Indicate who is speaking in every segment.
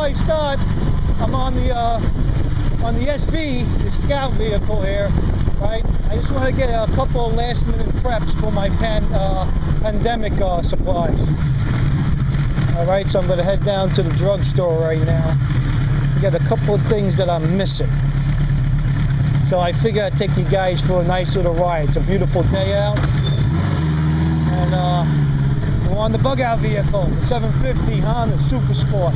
Speaker 1: I start, I'm on the SV, the scout vehicle here, right? I just want to get a couple of last-minute preps for my pandemic supplies. All right, so I'm going to head down to the drugstore right now. I got a couple of things that I'm missing. So I figure I'd take you guys for a nice little ride. It's a beautiful day out. And we're on the bug out vehicle, the 750 Honda Super Sport.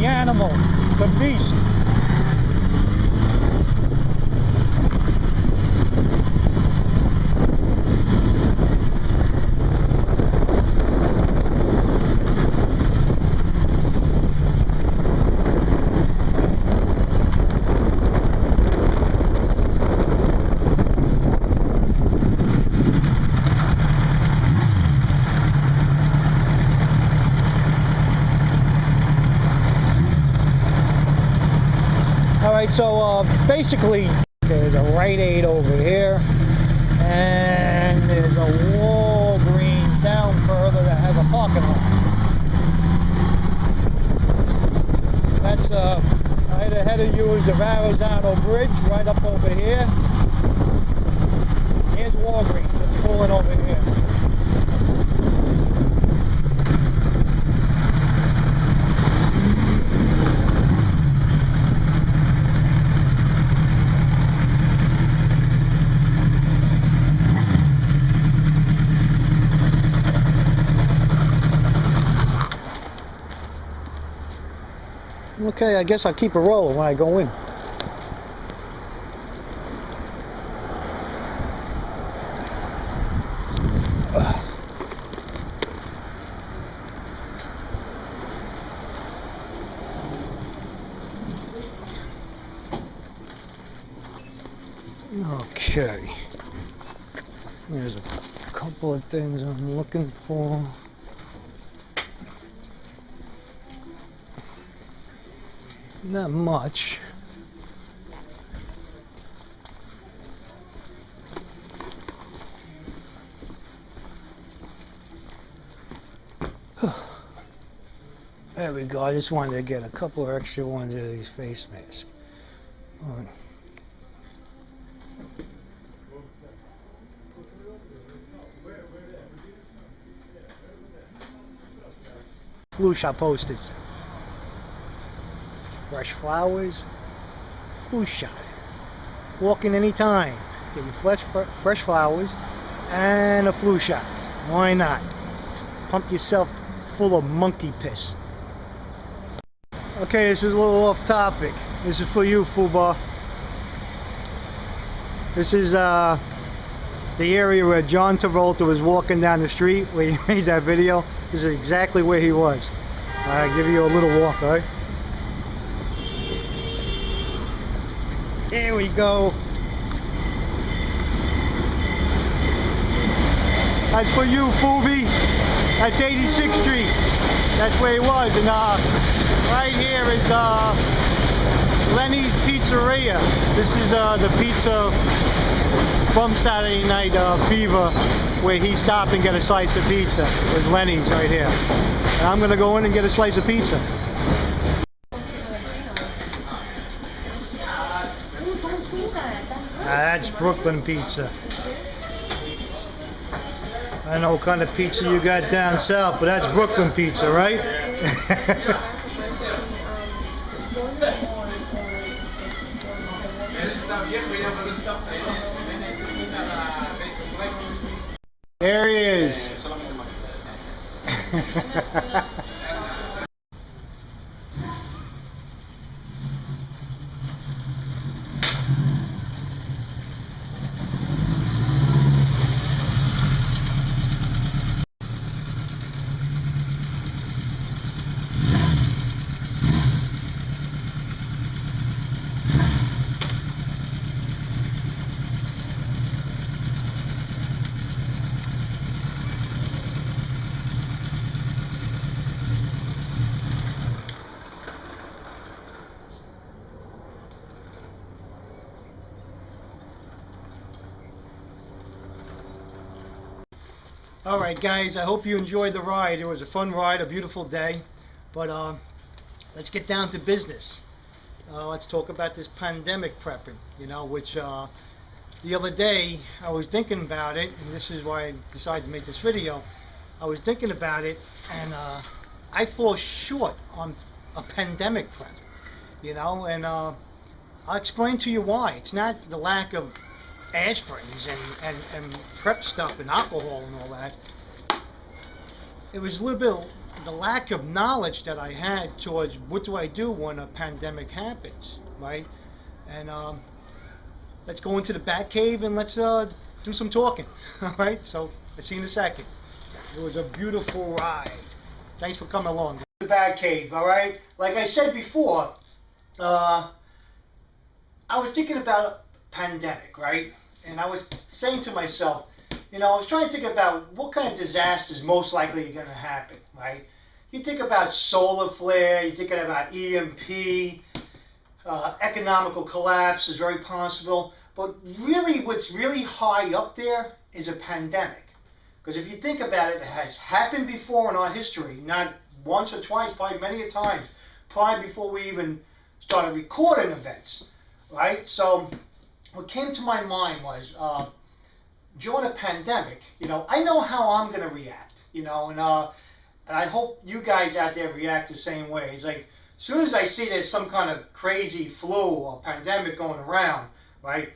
Speaker 1: The animal, the beast. Alright, so basically there's a Rite Aid over here, and there's a Walgreens down further that has a parking lot. That's right ahead of you is the Verrazano Bridge, right up over here. Here's Walgreens, it's pulling over here. Okay, I guess I'll keep it rolling when I go in. Okay. There's a couple of things I'm looking for. Not much. There we go. I just wanted to get a couple of extra ones of these face masks. Flu shot posters. Fresh flowers, flu shot. Walk in any time. Get your fresh flowers and a flu shot. Why not? Pump yourself full of monkey piss. Okay, this is a little off topic. This is for you, Fubar. This is the area where John Travolta was walking down the street where he made that video. This is exactly where he was. I'll give you a little walk, alright? There we go. That's for you, Foobie. That's 86th Street. That's where he was. And right here is Lenny's Pizzeria. This is the pizza from Saturday Night Fever, where he stopped and got a slice of pizza. It was Lenny's right here. And I'm going to go in and get a slice of pizza. That's Brooklyn pizza. I don't know what kind of pizza you got down south, but that's Brooklyn pizza, right? There he is. All right. All right, guys, I hope you enjoyed the ride. It was a fun ride, a beautiful day. But let's get down to business. Let's talk about this pandemic prepping, which the other day I was thinking about it, and this is why I decided to make this video. I was thinking about it, and I fall short on a pandemic prep, and I'll explain to you why. It's not the lack of aspirins and prep stuff and alcohol and all that. It was a little bit the lack of knowledge that I had towards what do I do when a pandemic happens, right? And let's go into the bat cave and let's do some talking. All right, so I'll see you in a second. It was a beautiful ride. Thanks for coming along. The bat cave, all right? Like I said before, I was thinking about pandemic, right? And I was saying to myself, I was trying to think about what kind of disasters most likely are going to happen, right? You think about solar flare, you're thinking about EMP, economical collapse is very possible. But really, what's really high up there is a pandemic. Because if you think about it, it has happened before in our history, not once or twice, probably many a times, probably before we even started recording events, right? So what came to my mind was, during a pandemic, I know how I'm going to react, and I hope you guys out there react the same way. It's like, as soon as I see there's some kind of crazy flu or pandemic going around, right,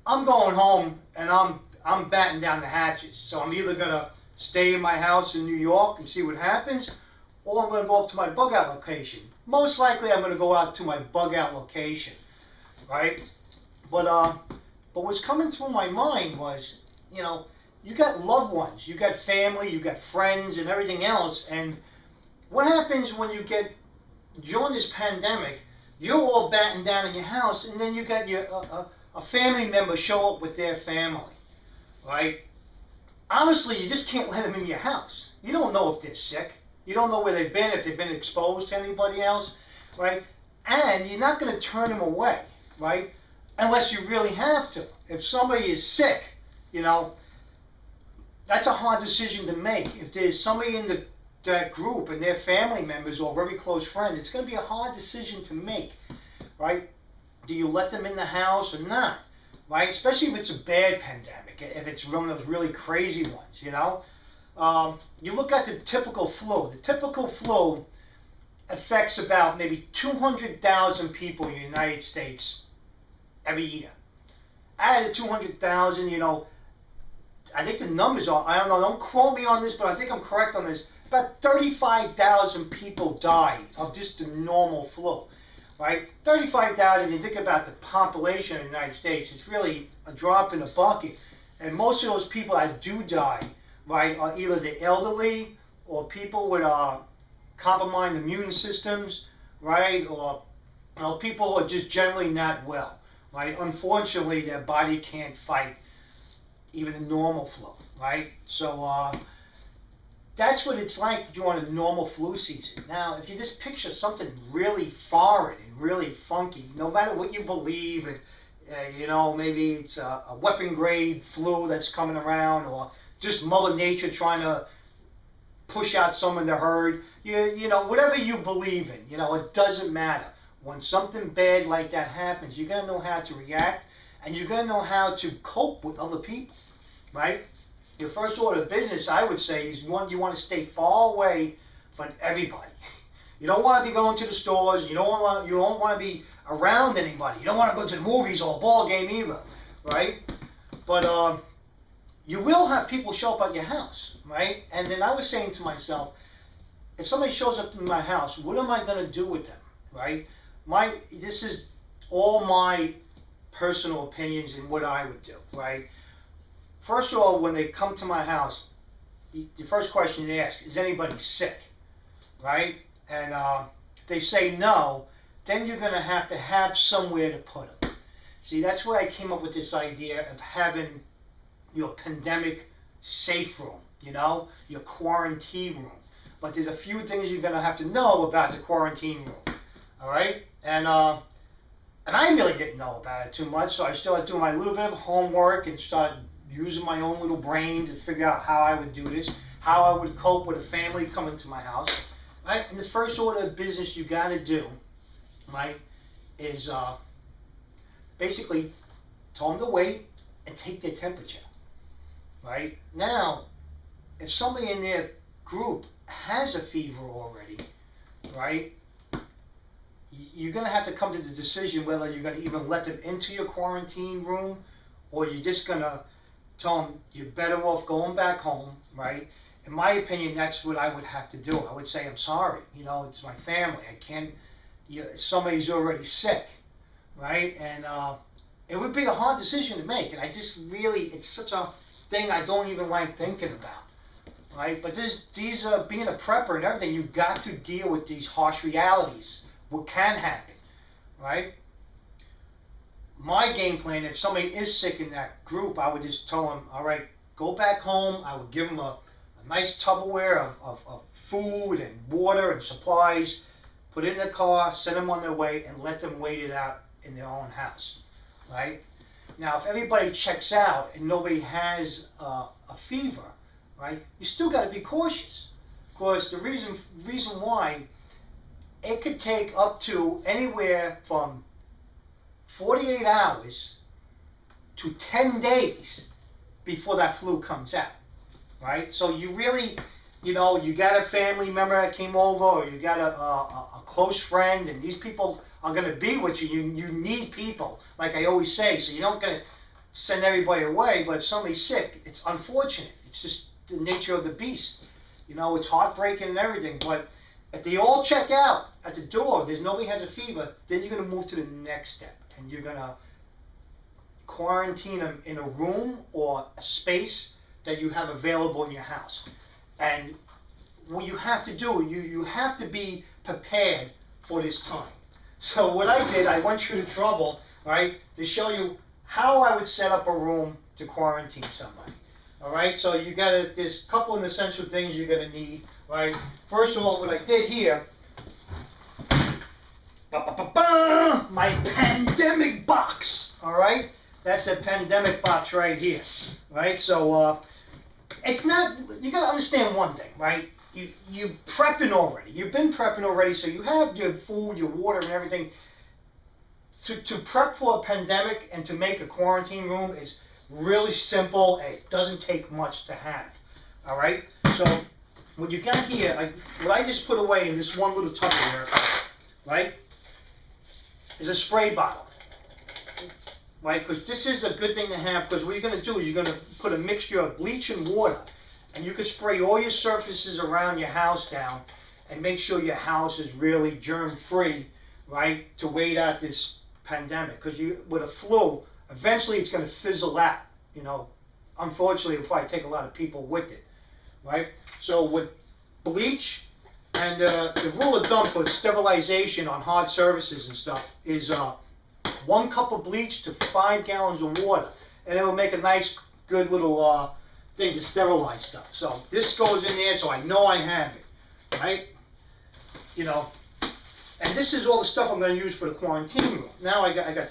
Speaker 1: I'm going home and I'm batting down the hatches. So I'm either going to stay in my house in New York and see what happens, or I'm going to go up to my bug out location. Most likely I'm going to go out to my bug out location, right? But what's coming through my mind was, you got loved ones, you got family, you got friends and everything else. And what happens when you get, during this pandemic, you're all batting down in your house, and then you got your a family member show up with their family, right? Honestly, you just can't let them in your house. You don't know if they're sick. You don't know where they've been, if they've been exposed to anybody else, right? And you're not going to turn them away, right? Unless you really have to. If somebody is sick, that's a hard decision to make. If there's somebody in that group and their family members or very close friends, it's going to be a hard decision to make, right? Do you let them in the house or not, right? Especially if it's a bad pandemic, if it's one of those really crazy ones, You look at the typical flu. The typical flu affects about maybe 200,000 people in the United States every year. Out of the 200,000, I think the numbers are, I don't know, don't quote me on this, but I think I'm correct on this. About 35,000 people die of just the normal flu, right? 35,000, you think about the population of the United States, it's really a drop in the bucket. And most of those people that do die, right, are either the elderly or people with compromised immune systems, right, or people who are just generally not well, right? Unfortunately, their body can't fight even a normal flu, right? So that's what it's like during a normal flu season. Now, if you just picture something really foreign and really funky, no matter what you believe, maybe it's a weapon grade flu that's coming around, or just Mother Nature trying to push out some of the herd, whatever you believe in, it doesn't matter. When something bad like that happens, you're going to know how to react, and you're going to know how to cope with other people, right? Your first order of business, I would say, is you want to stay far away from everybody. You don't want to be going to the stores. You don't want to be around anybody. You don't want to go to the movies or a ball game either, right? But you will have people show up at your house, right? And then I was saying to myself, if somebody shows up in my house, what am I going to do with them, right? This is all my personal opinions and what I would do, right? First of all, when they come to my house, the first question they ask, is anybody sick, right? And if they say no, then you're going to have somewhere to put them. See, that's where I came up with this idea of having your pandemic safe room, your quarantine room. But there's a few things you're going to have to know about the quarantine room, all right? And I really didn't know about it too much, so I started doing my little bit of homework and started using my own little brain to figure out how I would do this, how I would cope with a family coming to my house. right? And the first order of business you got to do, right, is basically tell them to wait and take their temperature, right? Now, if somebody in their group has a fever already, right, you're going to have to come to the decision whether you're going to even let them into your quarantine room, or you're just going to tell them you're better off going back home, right? In my opinion, that's what I would have to do. I would say, I'm sorry, you know, it's my family. I can't, somebody's already sick, right? And it would be a hard decision to make. And I just really, it's such a thing I don't even like thinking about, right? But these being a prepper and everything, you've got to deal with these harsh realities, what can happen, right? My game plan, if somebody is sick in that group, I would just tell them, all right, go back home. I would give them a nice Tupperware of food and water and supplies, put it in the car, send them on their way, and let them wait it out in their own house, right? Now, if everybody checks out and nobody has a fever, right, you still got to be cautious, because the reason why, it could take up to anywhere from 48 hours to 10 days before that flu comes out, right? So you really, you know, you got a family member that came over, or you got a close friend, and these people are going to be with you. You need people, like I always say, so you're not going to send everybody away, but if somebody's sick, it's unfortunate. It's just the nature of the beast. You know, it's heartbreaking and everything, but if they all check out at the door, there's nobody has a fever, then you're going to move to the next step, and you're going to quarantine them in a room or a space that you have available in your house. And what you have to do, you have to be prepared for this time. So what I did, I went through the trouble, right, to show you how I would set up a room to quarantine somebody. All right, so you got there's a couple of essential things you're gonna need, right? First of all, what I did here, my pandemic box. All right, that's a pandemic box right here, right? So it's not. You gotta understand one thing, right? You prepping already. You've been prepping already, so you have your food, your water, and everything. To prep for a pandemic and to make a quarantine room is really simple, and it doesn't take much to have. All right. So what you got here, what I just put away in this one little Tupperware, right, is a spray bottle. Right, because this is a good thing to have. Because what you're going to do is you're going to put a mixture of bleach and water, and you can spray all your surfaces around your house down, and make sure your house is really germ-free, right, to wait out this pandemic. Because with a flu, eventually it's going to fizzle out. You know, unfortunately, it'll probably take a lot of people with it, right? So with bleach, and the rule of thumb for sterilization on hard surfaces and stuff is 1 cup of bleach to 5 gallons of water, and it will make a nice, good little thing to sterilize stuff. So this goes in there, so I know I have it, right? You know, and this is all the stuff I'm going to use for the quarantine room. Now I got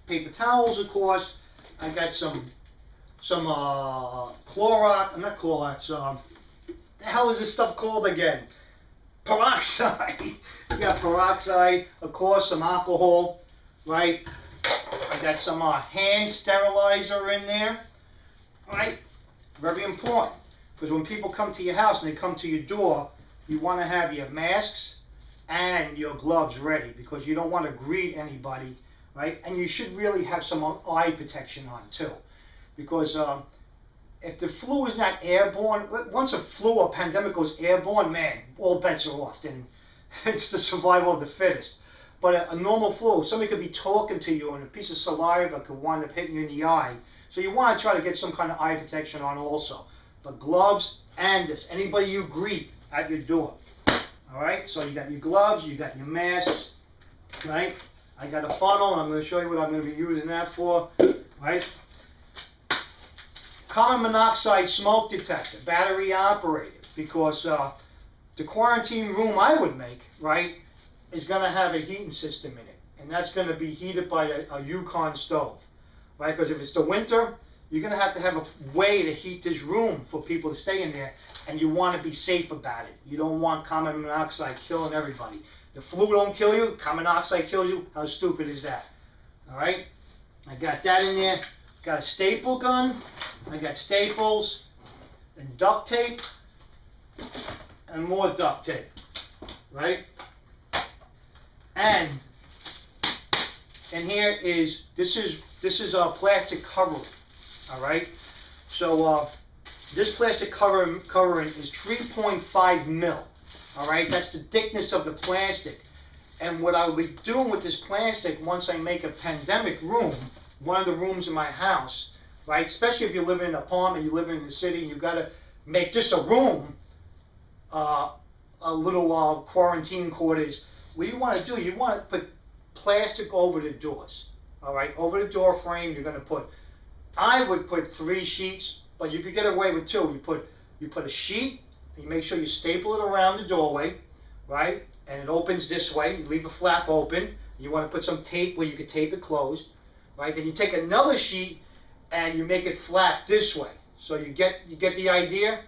Speaker 1: paper towels, of course. I got some Clorox, not Clorox. The hell is this stuff called again? Peroxide. You got peroxide, of course, some alcohol, right? I got some hand sterilizer in there, right? Very important, because when people come to your house and they come to your door, you want to have your masks and your gloves ready, because you don't want to greet anybody, right? And you should really have some eye protection on too, because if the flu is not airborne, once a flu or pandemic goes airborne, man, all bets are off. Then it's the survival of the fittest. But a normal flu, somebody could be talking to you and a piece of saliva could wind up hitting you in the eye. So you want to try to get some kind of eye protection on also. But gloves and this, anybody you greet at your door. All right, so you got your gloves, you got your masks, right? I got a funnel, and I'm going to show you what I'm going to be using that for, right? Carbon monoxide smoke detector, battery operated, because the quarantine room I would make, right, is going to have a heating system in it, and that's going to be heated by a Yukon stove, right? Because if it's the winter, you're going to have a way to heat this room for people to stay in there, and you want to be safe about it. You don't want carbon monoxide killing everybody. The flu don't kill you, carbon monoxide kills you. How stupid is that? All right, I got that in there. Got a staple gun. I got staples and duct tape and more duct tape, right? And here is this is a plastic covering. All right, so this plastic covering is 3.5 mil. All right, that's the thickness of the plastic. And what I will be doing with this plastic once I make a pandemic room, one of the rooms in my house, right? Especially if you live in an apartment, you live in the city, you got to make this a room, a little quarantine quarters. What you want to do, you want to put plastic over the doors. All right, over the door frame, you're going to put. I would put 3 sheets, but you could get away with 2. You put a sheet, and you make sure you staple it around the doorway, right? And it opens this way. You leave a flap open. You want to put some tape where you can tape it closed, right? Then you take another sheet and you make it flap this way. So you get the idea,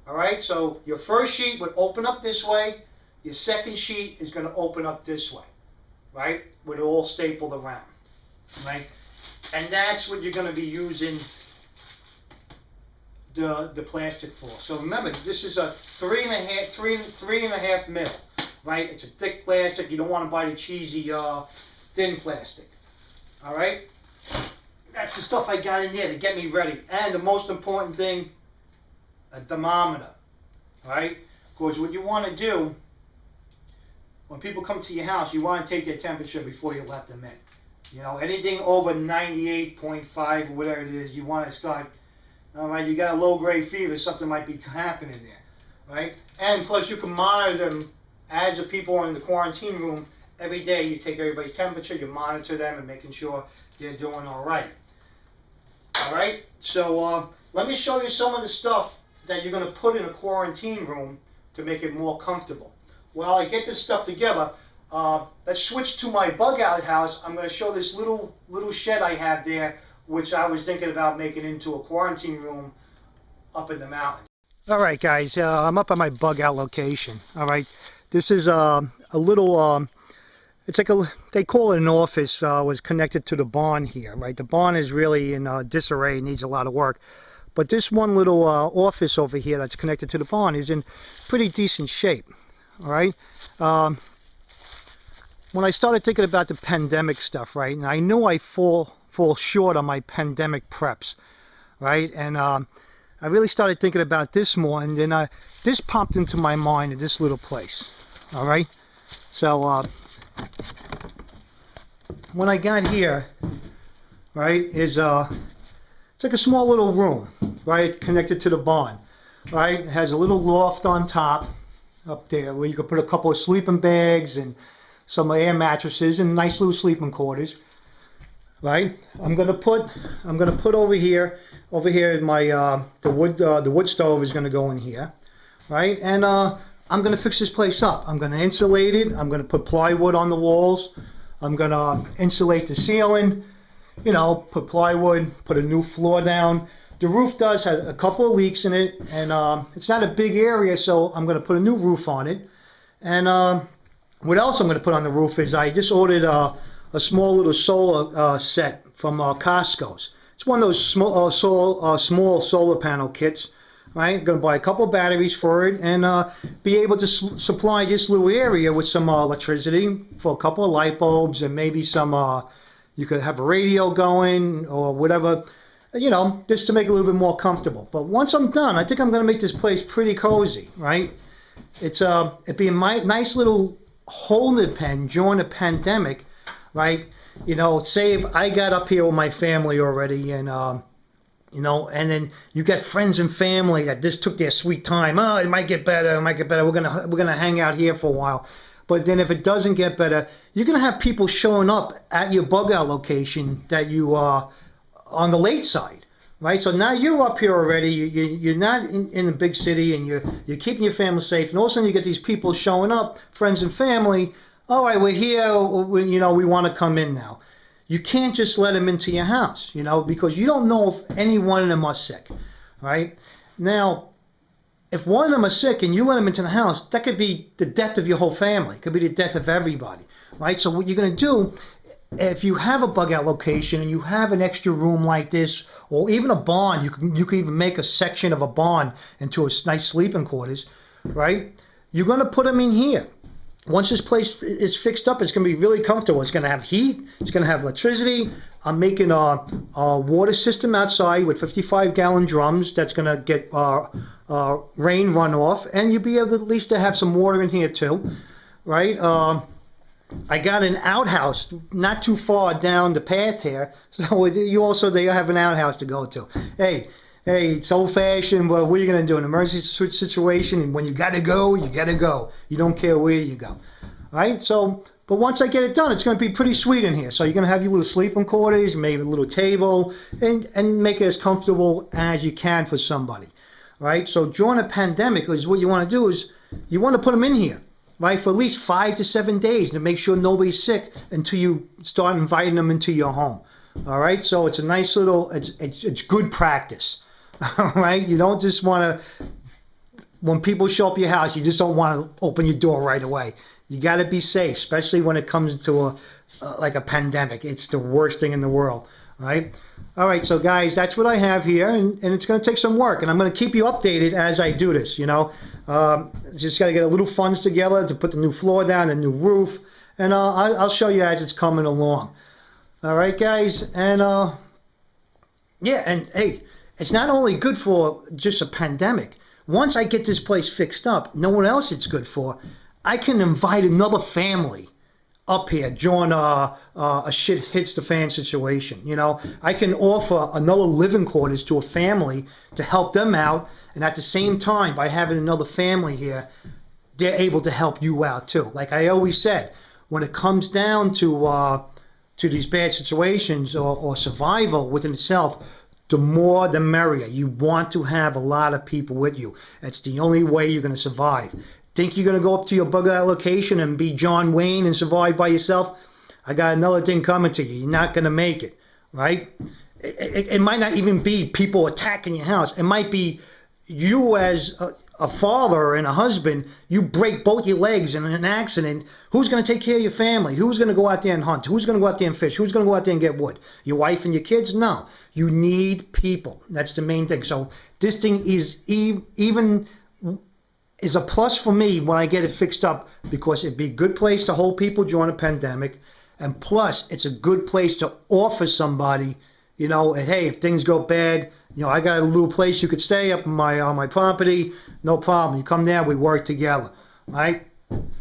Speaker 1: all right? So your first sheet would open up this way. Your second sheet is going to open up this way, right? With it all stapled around, right? And that's what you're going to be using the plastic for. So remember, this is a 3.5 mil, right? It's a thick plastic. You don't want to buy the cheesy thin plastic. All right, that's the stuff I got in there to get me ready. And the most important thing, a thermometer. All right, because what you want to do when people come to your house, you want to take their temperature before you let them in. You know, anything over 98.5 or whatever it is, you want to start. All right, you got a low-grade fever, something might be happening there, right? And plus, you can monitor them as the people are in the quarantine room. Every day, you take everybody's temperature, you monitor them, and making sure they're doing all right. All right, so let me show you some of the stuff that you're going to put in a quarantine room to make it more comfortable. While I get this stuff together, let's switch to my bug out house. I'm going to show this little shed I have there, which I was thinking about making into a quarantine room up in the mountains. All right, guys, I'm up at my bug out location. All right, this is a little, it's like they call it an office, was connected to the barn here, right? The barn is really in disarray, needs a lot of work. But this one little office over here that's connected to the barn is in pretty decent shape, all right? When I started thinking about the pandemic stuff, right, and I knew I fall short on my pandemic preps, right? And I really started thinking about this more, and then this popped into my mind in this little place, all right? So when I got here, right, it's like a small little room, right, connected to the barn, right? It has a little loft on top up there where you could put a couple of sleeping bags and some air mattresses and nice little sleeping quarters, right? I'm gonna put over here my the wood stove is gonna go in here, right? And I'm gonna fix this place up. I'm gonna insulate it. I'm gonna put plywood on the walls. I'm gonna insulate the ceiling. You know, put plywood, put a new floor down. The roof has a couple of leaks in it, and it's not a big area, so I'm going to put a new roof on it. And what else I'm going to put on the roof is I just ordered a small little solar set from Costco's. It's one of those small solar panel kits, right? I'm going to buy a couple of batteries for it and be able to supply this little area with some electricity for a couple of light bulbs and maybe some... you could have a radio going or whatever, you know, just to make it a little bit more comfortable. But once I'm done, I think I'm going to make this place pretty cozy, right? It'd be a nice little holding pen during the pandemic, right? You know, say if I got up here with my family already and, you know, and then you get friends and family that just took their sweet time. Oh, it might get better, it might get better. We're gonna hang out here for a while. But then if it doesn't get better, you're going to have people showing up at your bug out location that you are on the late side, right? So now you're up here already. You're not in the big city, and you're keeping your family safe. And all of a sudden you get these people showing up, friends and family. All right, we're here. You know, we want to come in now. you can't just let them into your house, you know, because you don't know if any one of them are sick, right? Now, if one of them are sick and you let them into the house, that could be the death of your whole family. It could be the death of everybody, right? So what you're going to do, if you have a bug out location and you have an extra room like this, or even a barn, you can even make a section of a barn into a nice sleeping quarters, right? You're going to put them in here. Once this place is fixed up, it's going to be really comfortable. It's going to have heat. It's going to have electricity. I'm making a water system outside with 55-gallon drums that's going to get rain runoff, and you'll be able to, at least to have some water in here too, right? I got an outhouse not too far down the path here, so you also there have an outhouse to go to. Hey, it's old-fashioned, but what are you going to do? An emergency situation, and when you got to go, you got to go. You don't care where you go, right? So, but once I get it done, it's going to be pretty sweet in here. So you're going to have your little sleeping quarters, maybe a little table, and make it as comfortable as you can for somebody, right? So during a pandemic, is what you want to do is you want to put them in here, right, for at least 5 to 7 days to make sure nobody's sick until you start inviting them into your home. All right, so it's a nice little, it's good practice. All right, you don't just want to, when people show up at your house, you just don't want to open your door right away. You got to be safe, especially when it comes to like a pandemic. It's the worst thing in the world, right? All right, so guys, that's what I have here, and it's going to take some work, and I'm going to keep you updated as I do this, you know. Just got to get a little funds together to put the new floor down, the new roof, and I'll show you as it's coming along. All right, guys, and yeah, and hey, it's not only good for just a pandemic. Once I get this place fixed up, no one else it's good for. I can invite another family up here during a shit hits the fan situation. You know, I can offer another living quarters to a family to help them out, and at the same time, by having another family here, they're able to help you out too. Like I always said, when it comes down to these bad situations or survival within itself, the more the merrier. You want to have a lot of people with you. That's the only way you're going to survive. Think you're going to go up to your bug out location and be John Wayne and survive by yourself? I got another thing coming to you. You're not going to make it, right? It might not even be people attacking your house. It might be you as a father and a husband, you break both your legs in an accident. Who's going to take care of your family? Who's going to go out there and hunt? Who's going to go out there and fish? Who's going to go out there and get wood? Your wife and your kids? No. You need people. That's the main thing. So this thing is even is a plus for me when I get it fixed up, because it'd be a good place to hold people during a pandemic, and plus it's a good place to offer somebody, you know, hey, if things go bad, you know, I got a little place you could stay up on my property, no problem. You come there, we work together, right?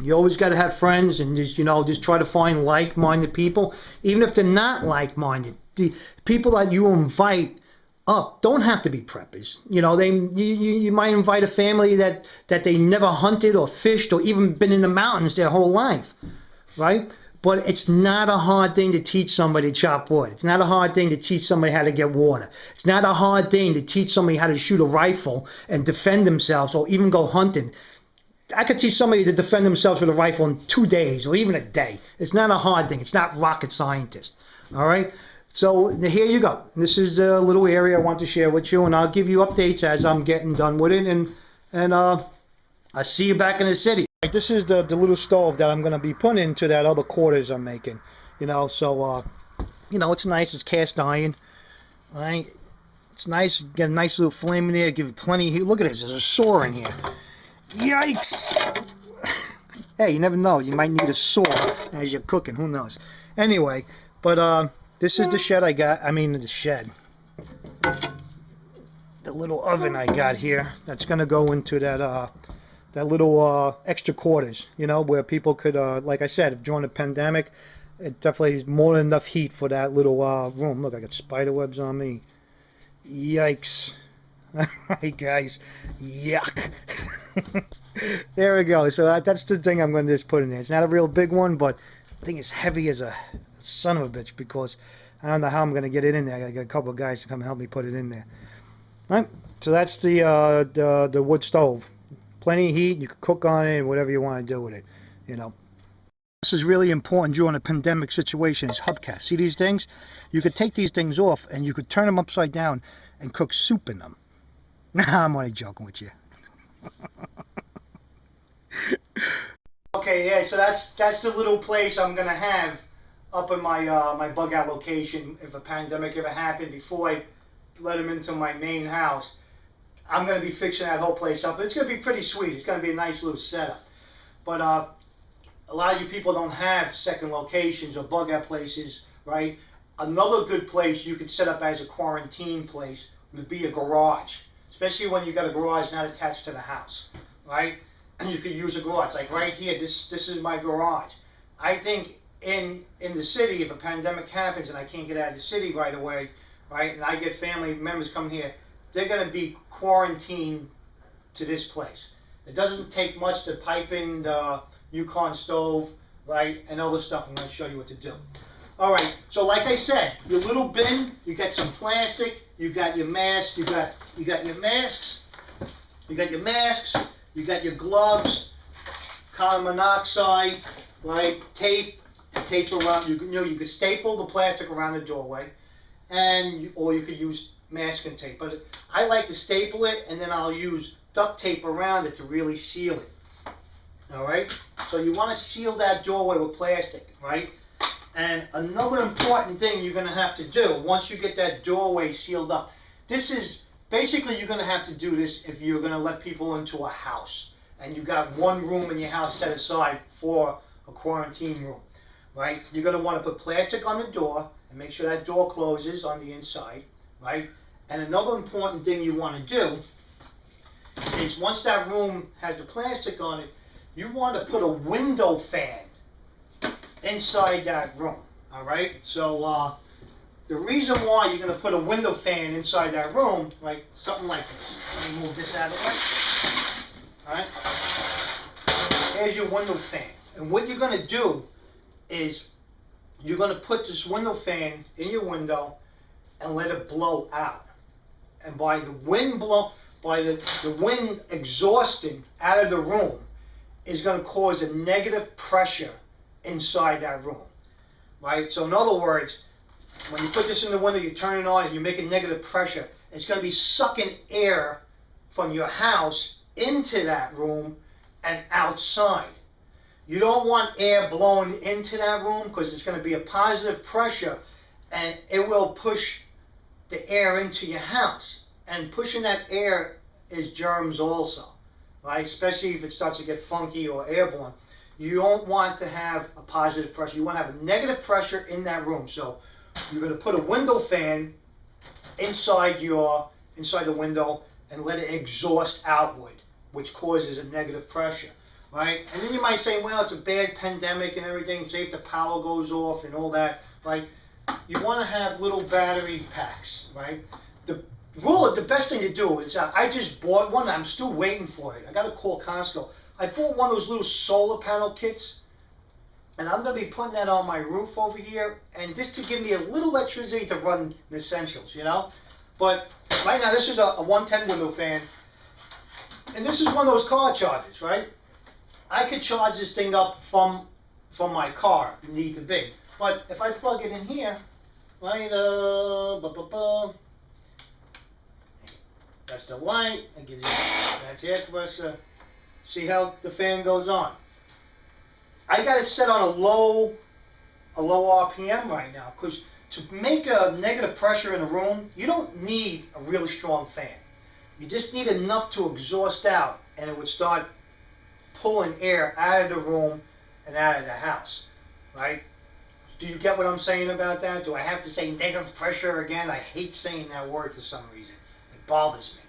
Speaker 1: You always got to have friends, and just, you know, just try to find like-minded people, even if they're not like-minded. The people that you invite up don't have to be preppers. You know, you might invite a family that they never hunted or fished or even been in the mountains their whole life, right? But it's not a hard thing to teach somebody to chop wood. It's not a hard thing to teach somebody how to get water. It's not a hard thing to teach somebody how to shoot a rifle and defend themselves, or even go hunting. I could teach somebody to defend themselves with a rifle in 2 days or even a day. It's not a hard thing. It's not rocket scientist. All right? So here you go. This is the little area I want to share with you, and I'll give you updates as I'm getting done with it, and I'll see you back in the city. This is the little stove that I'm going to be putting into that other quarters I'm making. You know, so you know, it's nice. It's cast iron. All right? It's nice. Get a nice little flame in there. Give it plenty of heat. Look at this. There's a saw in here. Yikes! Hey, you never know. You might need a saw as you're cooking. Who knows? Anyway, but this is the shed I got. I mean, the shed. The little oven I got here. That's gonna go into that little extra quarters. You know, where people could, like I said, during the pandemic, it definitely is more than enough heat for that little room. Look, I got spider webs on me. Yikes! Hey guys, yuck. There we go. So that's the thing I'm going to just put in there. It's not a real big one, but the thing is heavy as a son of a bitch, because I don't know how I'm going to get it in there. I got to get a couple of guys to come help me put it in there. All right. So that's the wood stove. Plenty of heat. You can cook on it and whatever you want to do with it. You know. This is really important during a pandemic situation, is hubcaps. See these things? You could take these things off and you could turn them upside down and cook soup in them. Nah, I'm only joking with you. Okay, yeah, so that's the little place I'm gonna have up in my my bug out location if a pandemic ever happened. Before I let them into my main house, I'm gonna be fixing that whole place up. It's gonna be pretty sweet. It's gonna be a nice little setup. But a lot of you people don't have second locations or bug out places, right? Another good place you could set up as a quarantine place would be a garage, especially when you got a garage not attached to the house, right? And you could use a garage, like right here. This is my garage. I think in the city, if a pandemic happens and I can't get out of the city right away, right, and I get family members coming here, they're going to be quarantined to this place. It doesn't take much to pipe in the Yukon stove, right, and other stuff. I'm going to show you what to do. All right, so like I said, your little bin, you got some plastic, you got your mask, you got your masks, you got your gloves, carbon monoxide, right, tape around. You could staple the plastic around the doorway, or you could use masking tape. But I like to staple it, and then I'll use duct tape around it to really seal it. All right, so you want to seal that doorway with plastic, right? And another important thing you're going to have to do once you get that doorway sealed up, this is basically, you're going to have to do this if you're going to let people into a house and you got one room in your house set aside for a quarantine room, right? You're going to want to put plastic on the door and make sure that door closes on the inside, right? And another important thing you want to do is once that room has the plastic on it, you want to put a window fan inside that room, all right? So the reason why you're going to put a window fan inside that room, like something like this. Let me move this out of the way. All right? Here's your window fan. And what you're going to do is you're going to put this window fan in your window and let it blow out. And by the wind the wind exhausting out of the room is going to cause a negative pressure inside that room, right? So in other words, when you put this in the window, you turn it on and you make a negative pressure, it's going to be sucking air from your house into that room and outside. You don't want air blowing into that room because it's going to be a positive pressure and it will push the air into your house. And pushing that air is germs also, right? Especially if it starts to get funky or airborne. You don't want to have a positive pressure. You want to have a negative pressure in that room. So you're going to put a window fan inside the window and let it exhaust outward, which causes a negative pressure, right? And then you might say, well, it's a bad pandemic and everything, say if the power goes off and all that, right? You want to have little battery packs, right? The best thing to do is, I just bought one, I'm still waiting for it. I got to call Costco. I bought one of those little solar panel kits, and I'm going to be putting that on my roof over here, and just to give me a little electricity to run the essentials, you know? But right now, this is a 110 window fan, and this is one of those car chargers, right? I could charge this thing up from my car, if need to be. But if I plug it in here, right, that's the light, that gives you, that's the air compressor. See how the fan goes on. I got it set on a low RPM right now, because to make a negative pressure in a room, you don't need a really strong fan. You just need enough to exhaust out, and it would start pulling air out of the room and out of the house, right? Do you get what I'm saying about that? Do I have to say negative pressure again? I hate saying that word for some reason. It bothers me.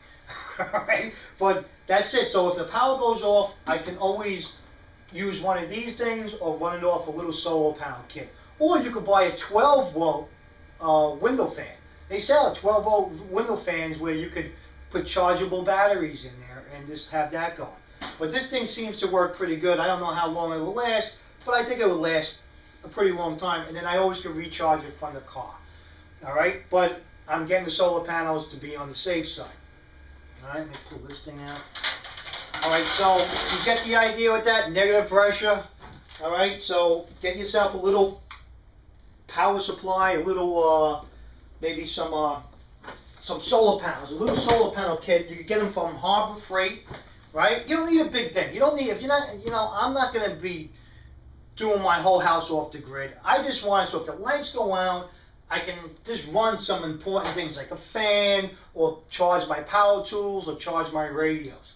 Speaker 1: Alright? But that's it. So if the power goes off, I can always use one of these things or run it off a little solar panel kit. Or you could buy a 12-volt window fan. They sell 12-volt window fans where you could put chargeable batteries in there and just have that going. But this thing seems to work pretty good. I don't know how long it will last, but I think it will last a pretty long time. And then I always can recharge it from the car. Alright? But I'm getting the solar panels to be on the safe side. Alright, let me pull this thing out. Alright, so you get the idea with that? Negative pressure, All right, so get yourself a little power supply, a little maybe some solar panels, a little solar panel kit. You can get them from Harbor Freight, right? You don't need a big thing. You don't need, if you're not, you know, I'm not going to be doing my whole house off the grid. I just want it so if the lights go out, I can just run some important things like a fan, or charge my power tools, or charge my radios.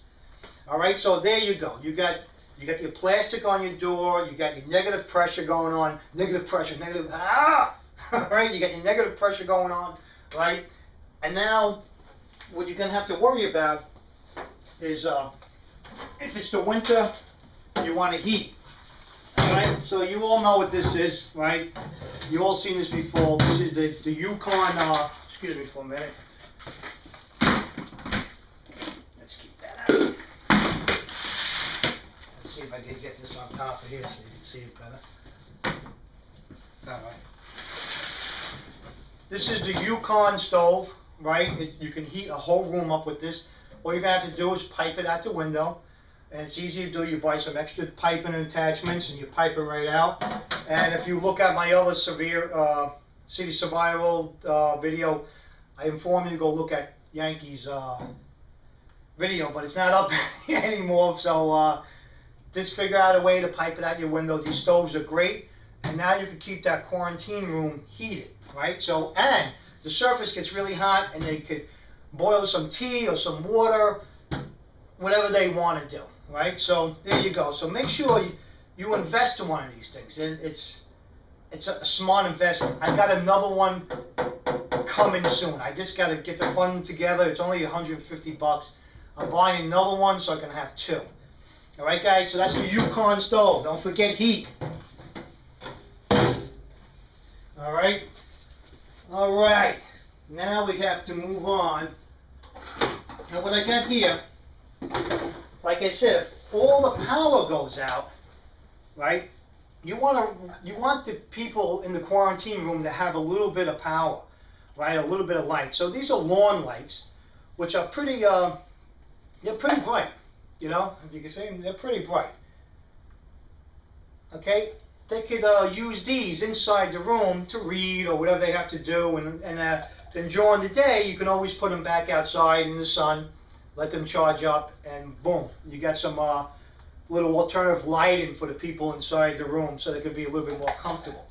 Speaker 1: All right, so there you go. You got your plastic on your door. You got your negative pressure going on. Negative pressure, negative. All right, you got your negative pressure going on, right? And now, what you're gonna have to worry about is if it's the winter, you want to heat. Alright, so you all know what this is, right? You all seen this before. This is the Yukon, excuse me for a minute. Let's keep that out. Let's see if I can get this on top of here so you can see it better. Alright. This is the Yukon stove, right? You can heat a whole room up with this. All you're going to have to do is pipe it out the window. And it's easy to do. You buy some extra piping attachments and you pipe it right out. And if you look at my other City Survival video, I inform you to go look at Yankee's video, but it's not up anymore. So just figure out a way to pipe it out your window. These stoves are great. And now you can keep that quarantine room heated, right? So, and the surface gets really hot and they could boil some tea or some water, whatever they want to do. Right, so there you go. So make sure you invest in one of these things, and it's a smart investment. I got another one coming soon. I just got to get the fund together. It's only $150. I'm buying another one so I can have two. All right, guys. So that's the Yukon stove. Don't forget heat. All right. All right. Now we have to move on. Now what I got here. Like I said, if all the power goes out, right, you want the people in the quarantine room to have a little bit of power, right, a little bit of light. So these are lawn lights, which are pretty, they're pretty bright, you know, if you can see them, they're pretty bright. Okay, they could use these inside the room to read or whatever they have to do, and then during the day you can always put them back outside in the sun. Let them charge up, and boom, you got some little alternative lighting for the people inside the room so they could be a little bit more comfortable.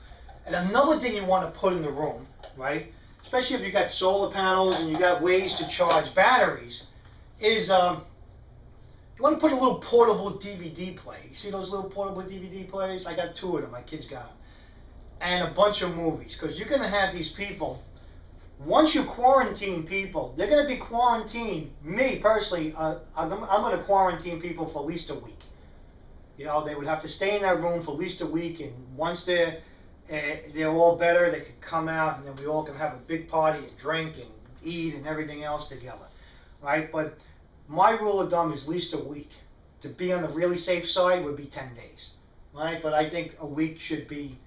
Speaker 1: And another thing you want to put in the room, right, especially if you got solar panels and you got ways to charge batteries, is you want to put a little portable DVD player. You see those little portable DVD players? I got two of them. My kids got them. And a bunch of movies, because you're going to have these people. Once you quarantine people, they're going to be quarantined. Me, personally, I'm going to quarantine people for at least a week. You know, they would have to stay in that room for at least a week, and once they're all better, they can come out, and then we all can have a big party and drink and eat and everything else together, right? But my rule of thumb is at least a week. To be on the really safe side would be 10 days, right? But I think a week should be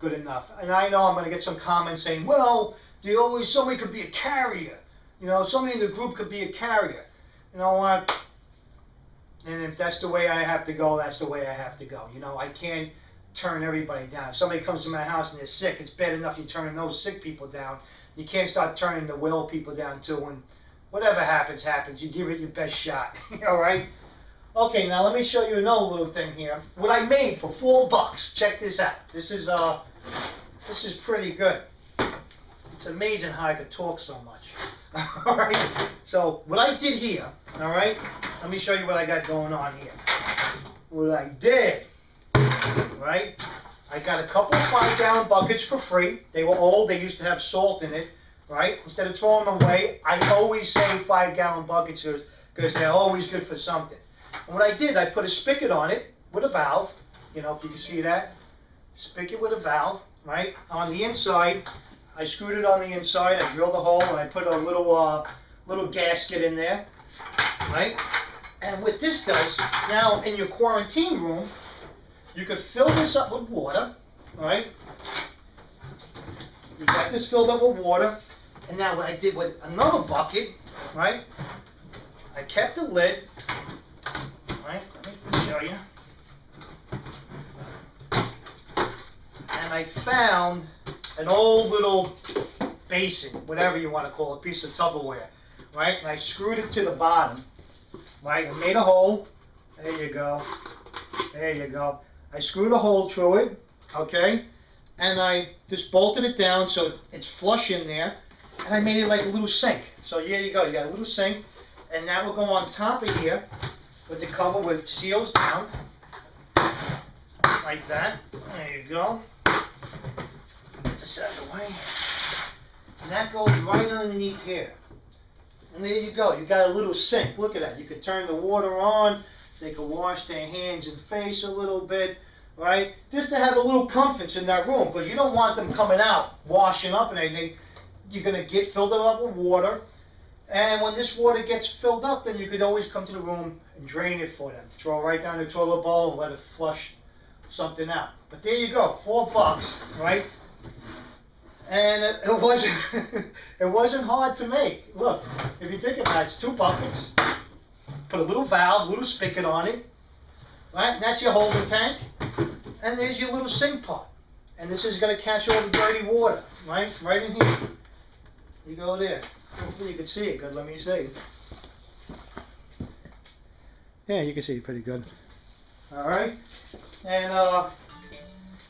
Speaker 1: good enough. And I know I'm going to get some comments saying, well, somebody could be a carrier. You know, somebody in the group could be a carrier. You know what? And if that's the way I have to go, that's the way I have to go. You know, I can't turn everybody down. If somebody comes to my house and they're sick, it's bad enough you're turning those sick people down. You can't start turning the well people down too. And whatever happens, happens. You give it your best shot. All right? Okay, now let me show you another little thing here. What I made for $4. Check this out. This is pretty good. It's amazing how I could talk so much. All right. So what I did here, all right. Let me show you what I got going on here. What I did, right? I got a couple of 5-gallon buckets for free. They were old. They used to have salt in it, right? Instead of throwing them away, I always save 5-gallon buckets because they're always good for something. And what I did, I put a spigot on it with a valve. You know, if you can see that, spigot with a valve, right? On the inside. I screwed it on the inside, I drilled a hole, and I put a little gasket in there, right? And what this does, now in your quarantine room, you could fill this up with water, right? You got this filled up with water, and now what I did with another bucket, right? I kept the lid, right? Let me show you. I found an old little basin, whatever you want to call it, piece of Tupperware, right? And I screwed it to the bottom, right? I made a hole. There you go. There you go. I screwed a hole through it, okay? And I just bolted it down so it's flush in there. And I made it like a little sink. So here you go. You got a little sink. And that will go on top of here with the cover where it seals down. Like that. There you go. Get this out of the way. And that goes right underneath here. And there you go. You got a little sink. Look at that. You could turn the water on. They could wash their hands and face a little bit, right? Just to have a little comfort in that room, because you don't want them coming out, washing up and everything. You're going to get filled up with water. And when this water gets filled up, then you could always come to the room and drain it for them. Throw it right down the toilet bowl and let it flush something out. But there you go, $4, right? And it wasn't it wasn't hard to make. Look, if you think about it, it's 2 buckets. Put a little valve, little spigot on it, right? And that's your holding tank. And there's your little sink pot. And this is going to catch all the dirty water, right? Right in here. You go there. Hopefully you can see it good. Let me see. Yeah, you can see it pretty good. All right. And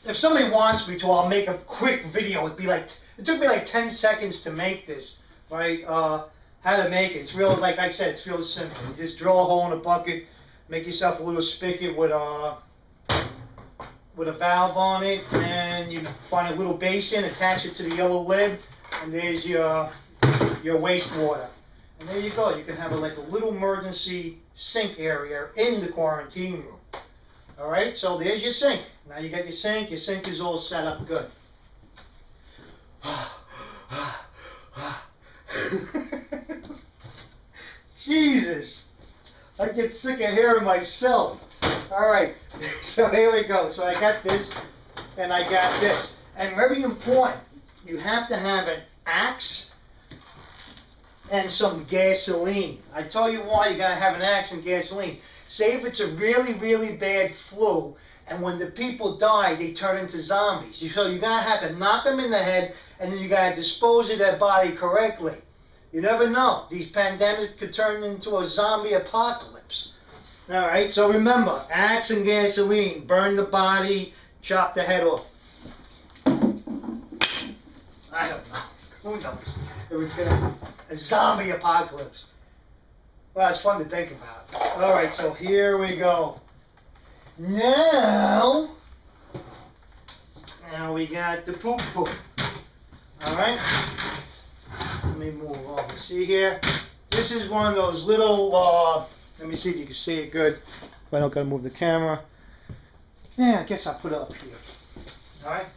Speaker 1: if somebody wants me to, I'll make a quick video. It took me like 10 seconds to make this, right? How to make it. It's real, like I said, it's real simple. You just drill a hole in a bucket, make yourself a little spigot with a valve on it, and you find a little basin, attach it to the yellow lid, and there's your wastewater. And there you go. You can have like a little emergency sink area in the quarantine room. All right, so there's your sink. Now you got your sink. Your sink is all set up good. Jesus, I get sick of hearing myself. All right, so here we go. So I got this, and I got this. And very important, you have to have an axe and some gasoline. I tell you why you gotta have an axe and gasoline. Say if it's a really, really bad flu, and when the people die, they turn into zombies. So you're gonna have to knock them in the head, and then you gotta dispose of their body correctly. You never know. These pandemics could turn into a zombie apocalypse. All right, so remember, axe and gasoline, burn the body, chop the head off. I don't know. Who knows if it's gonna a zombie apocalypse. Well, it's fun to think about. All right, so here we go. Now we got the poop poop. All right. Let me move over. See here? This is one of those little, let me see if you can see it good. If I don't gotta move the camera. Yeah, I guess I'll put it up here. Alright?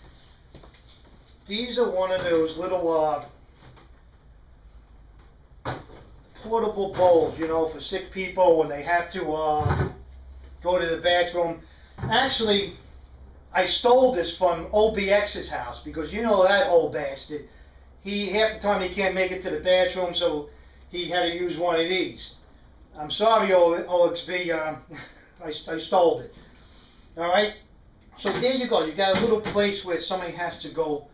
Speaker 1: These are one of those little, portable bowls, you know, for sick people when they have to, go to the bathroom. Actually, I stole this from OBX's house because you know that old bastard. Half the time he can't make it to the bathroom, so he had to use one of these. I'm sorry, OXB, I stole it. All right? So there you go. You got a little place where somebody has to go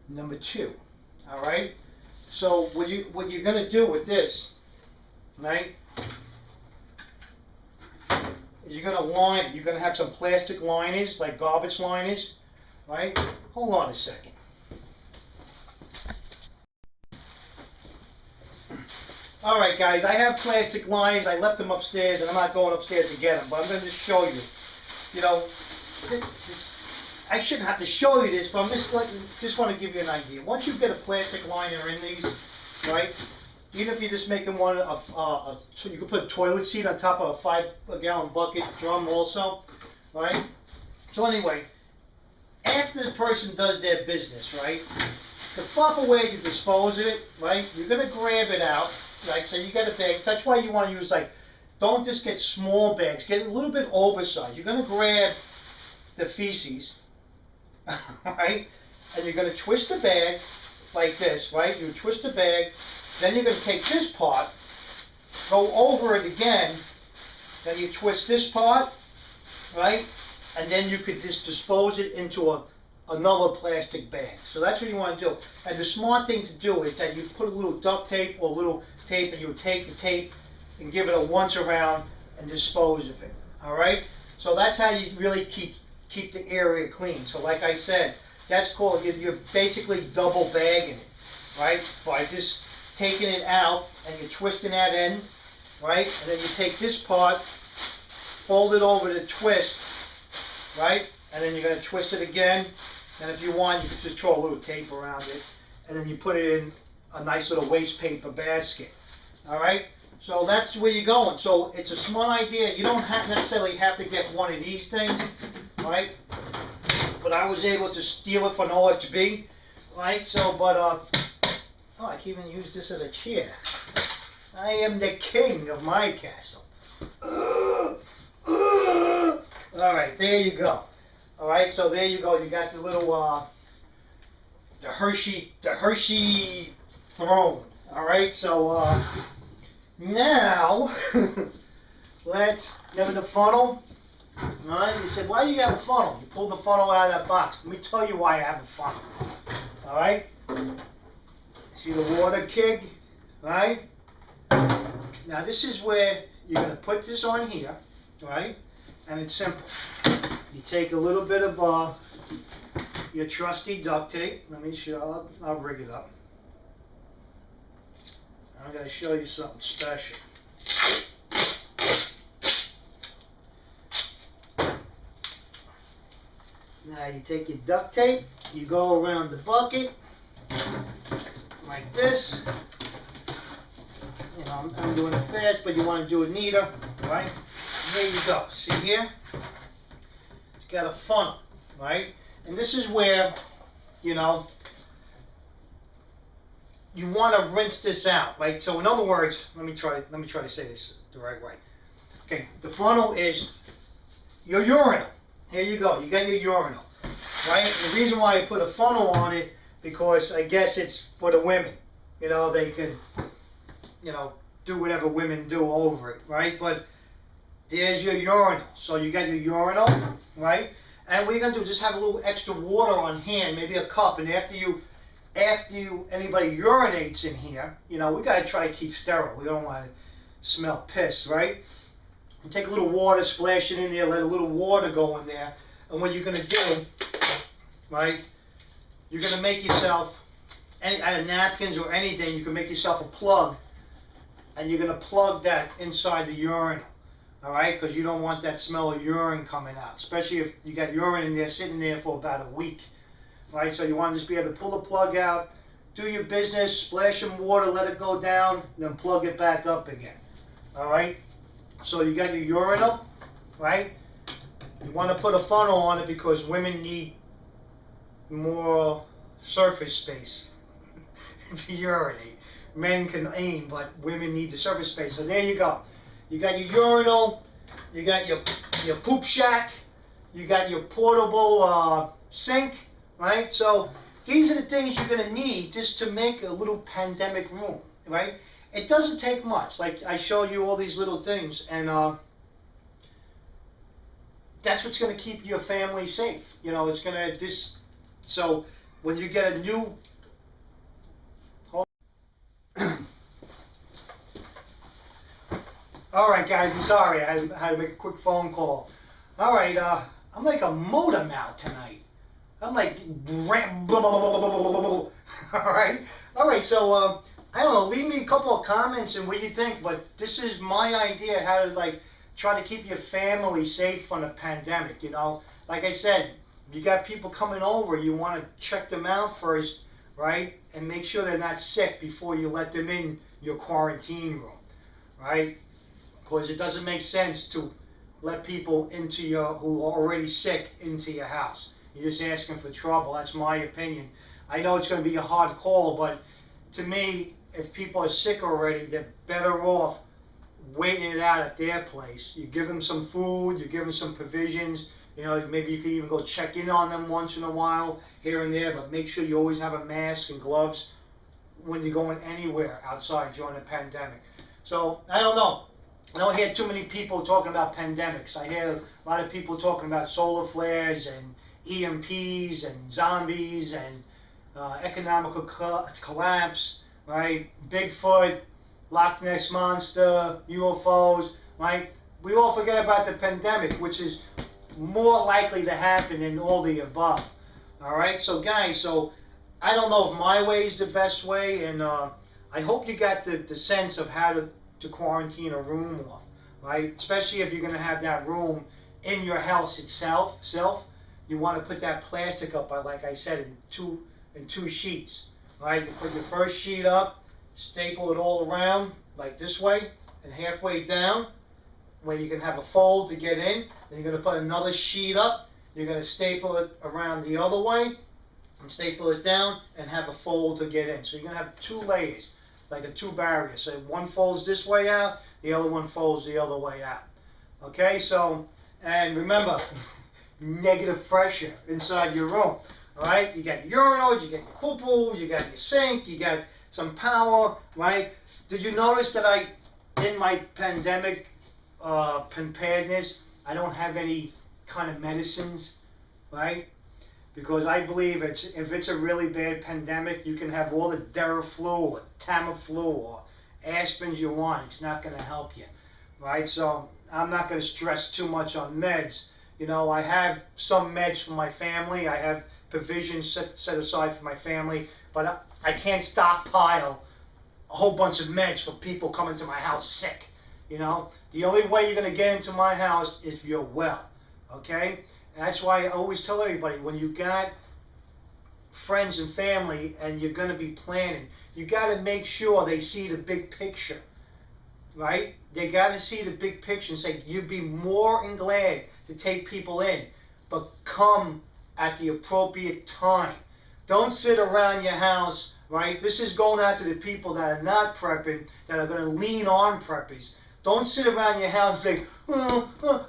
Speaker 1: number 2. All right? So what you're going to do with this, right, is you're going to line it. You're going to have some plastic liners, like garbage liners, right? Hold on a second. Alright guys, I have plastic liners. I left them upstairs and I'm not going upstairs to get them, but I'm going to just show you. You know, I shouldn't have to show you this, but I'm just want to give you an idea. Once you get a plastic liner in these, right, even if you're just making one, so you can put a toilet seat on top of a 5-gallon bucket drum also, right? So anyway, after the person does their business, right, the proper way to dispose of it, right, you're going to grab it out. Right, so you get a bag. That's why you want to use, like, don't just get small bags. Get a little bit oversized. You're going to grab the feces, right? And you're going to twist the bag like this, right? You twist the bag. Then you're going to take this part, go over it again. Then you twist this part, right? And then you could just dispose it into another plastic bag. So that's what you want to do. And the smart thing to do is that you put a little duct tape or a little tape, and you take the tape and give it a once around and dispose of it. All right. So that's how you really keep the area clean. So like I said, that's called, you're basically double bagging it, right? By just taking it out and you're twisting that end, right? And then you take this part, fold it over to twist, right? And then you're going to twist it again. And if you want, you can just throw a little tape around it. And then you put it in a nice little waste paper basket. All right? So that's where you're going. So it's a smart idea. You don't necessarily have to get one of these things, right? But I was able to steal it from OSB, right? So, but, oh, I can even use this as a chair. I am the king of my castle. All right, there you go. All right, so there you go. You got the little, the Hershey throne. All right, so now let's remember the funnel. All right, you said, why do you have a funnel? You pull the funnel out of that box. Let me tell you why I have a funnel. All right, see the water keg, right? Now this is where you're going to put this on here, right? And it's simple. You take a little bit of your trusty duct tape. Let me show. I'll rig it up. I'm going to show you something special. Now you take your duct tape. You go around the bucket like this. You know, I'm doing it fast, but you want to do it neater, right? There you go. See here? It's got a funnel, right? And this is where, you know, you want to rinse this out, right? So in other words, let me try to say this the right way. Okay, the funnel is your urinal. Here you go. You got your urinal, right? And the reason why I put a funnel on it, because I guess it's for the women. You know, they can, you know, do whatever women do over it, right? But there's your urinal. So you got your urinal, right? And what you're gonna do is just have a little extra water on hand, maybe a cup, and after anybody urinates in here, you know, we gotta try to keep sterile. We don't want to smell piss, right? You take a little water, splash it in there, let a little water go in there, and what you're gonna do, right? You're gonna make yourself, out of napkins or anything, you can make yourself a plug, and you're gonna plug that inside the urinal. All right, because you don't want that smell of urine coming out, especially if you got urine in there sitting there for about a week. Right, so you want to just be able to pull the plug out, do your business, splash some water, let it go down, then plug it back up again. All right, so you got your urinal, right? You want to put a funnel on it because women need more surface space to urinate. Men can aim, but women need the surface space. So there you go. You got your urinal, you got your poop shack, you got your portable sink, right? So these are the things you're going to need just to make a little pandemic room, right? It doesn't take much. Like I show you all these little things, and that's what's going to keep your family safe. You know, it's going to so when you get a new All right, guys, I'm sorry. I had to make a quick phone call. All right, I'm like a motor mouth tonight. I'm like, all right, so, I don't know, leave me a couple of comments and what you think, but this is my idea how to, like, try to keep your family safe from the pandemic, you know? Like I said, you got people coming over, you want to check them out first, right? And make sure they're not sick before you let them in your quarantine room, right? Because it doesn't make sense to let people into who are already sick into your house. You're just asking for trouble. That's my opinion. I know it's going to be a hard call, but to me, if people are sick already, they're better off waiting it out at their place. You give them some food, you give them some provisions. You know, maybe you could even go check in on them once in a while, here and there, but make sure you always have a mask and gloves when you're going anywhere outside during the pandemic. So, I don't know. I don't hear too many people talking about pandemics. I hear a lot of people talking about solar flares and EMPs and zombies and economical collapse, right? Bigfoot, Loch Ness Monster, UFOs, right? We all forget about the pandemic, which is more likely to happen than all the above. All right, so guys, so I don't know if my way is the best way, and I hope you got the sense of how to quarantine a room off, right? Especially if you're going to have that room in your house itself. You want to put that plastic up, like I said, in two sheets, right? You put your first sheet up, staple it all around like this way and halfway down, where you can have a fold to get in. Then you're going to put another sheet up. You're going to staple it around the other way and staple it down and have a fold to get in. So you're going to have two layers, like a two barrier. So one folds this way out, the other one folds the other way out. Okay, so, and remember, negative pressure inside your room. All right, you got your urinals, you got your poo-poo, you got your sink, you got some power, right? Did you notice that in my pandemic preparedness, I don't have any kind of medicines, right? Because I believe if it's a really bad pandemic, you can have all the Theraflu or Tamiflu or aspirins you want. It's not going to help you, right? So I'm not going to stress too much on meds. You know, I have some meds for my family. I have provisions set aside for my family, but I can't stockpile a whole bunch of meds for people coming to my house sick. You know, the only way you're going to get into my house is if you're well, okay? And that's why I always tell everybody, when you got friends and family and you're going to be planning, you got to make sure they see the big picture, right? They got to see the big picture and say, you'd be more than glad to take people in, but come at the appropriate time. Don't sit around your house, right? This is going out to the people that are not prepping, that are going to lean on preppers. Don't sit around your house and think,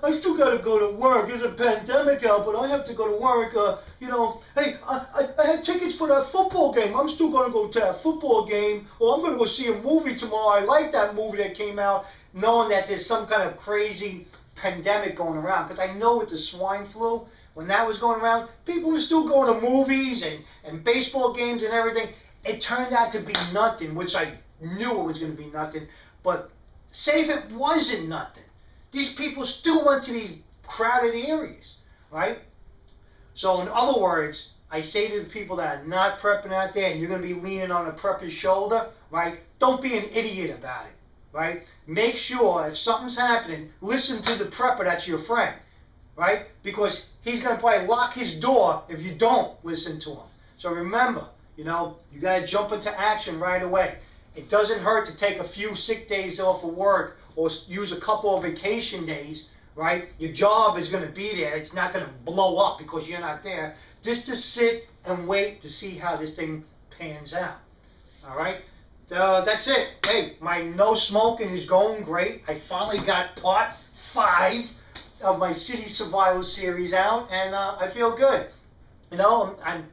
Speaker 1: I still got to go to work. There's a pandemic out, but I have to go to work. You know, hey, I had tickets for that football game. I'm still going to go to that football game. Or I'm going to go see a movie tomorrow. I like that movie that came out, knowing that there's some kind of crazy pandemic going around. Because I know with the swine flu, when that was going around, people were still going to movies and baseball games and everything. It turned out to be nothing, which I knew it was going to be nothing. But say if it wasn't nothing, these people still went to these crowded areas, right? So in other words, I say to the people that are not prepping out there, and you're going to be leaning on a prepper's shoulder, right? Don't be an idiot about it, right? Make sure if something's happening, listen to the prepper that's your friend, right? Because he's going to probably lock his door if you don't listen to him. So remember, you know, you got to jump into action right away. It doesn't hurt to take a few sick days off of work or use a couple of vacation days, right? Your job is going to be there. It's not going to blow up because you're not there. Just to sit and wait to see how this thing pans out, all right? That's it. Hey, my no smoking is going great. I finally got part 5 of my City Survival series out, and I feel good. You know, I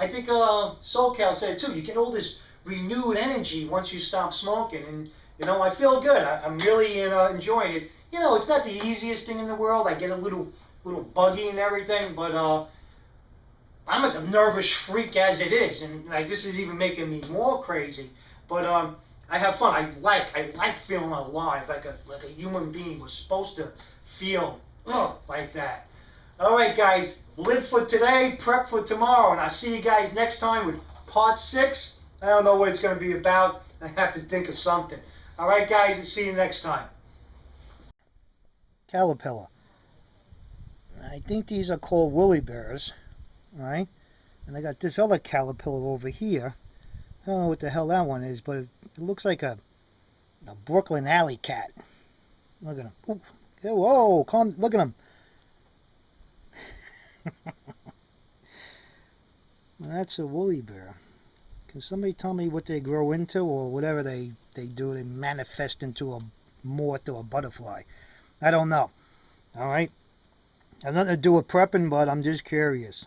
Speaker 1: think SoCal said too, you get all this renewed energy once you stop smoking, and you know, I feel good. I'm really enjoying it. You know, it's not the easiest thing in the world. I get a little buggy and everything, but I'm like a nervous freak as it is, and like this is even making me more crazy. But I have fun. I like feeling alive, like a human being was supposed to feel like that. All right, guys, live for today, prep for tomorrow, and I'll see you guys next time with part 6. I don't know what it's going to be about. I have to think of something. All right, guys, see you next time. Caterpillar. I think these are called woolly bears, right? And I got this other caterpillar over here. I don't know what the hell that one is, but it looks like a Brooklyn alley cat. Look at him. Ooh. Whoa, calm. Look at him. That's a woolly bear. Can somebody tell me what they grow into, or whatever they do? They manifest into a moth or a butterfly. I don't know. All right. Has nothing to do with prepping, but I'm just curious.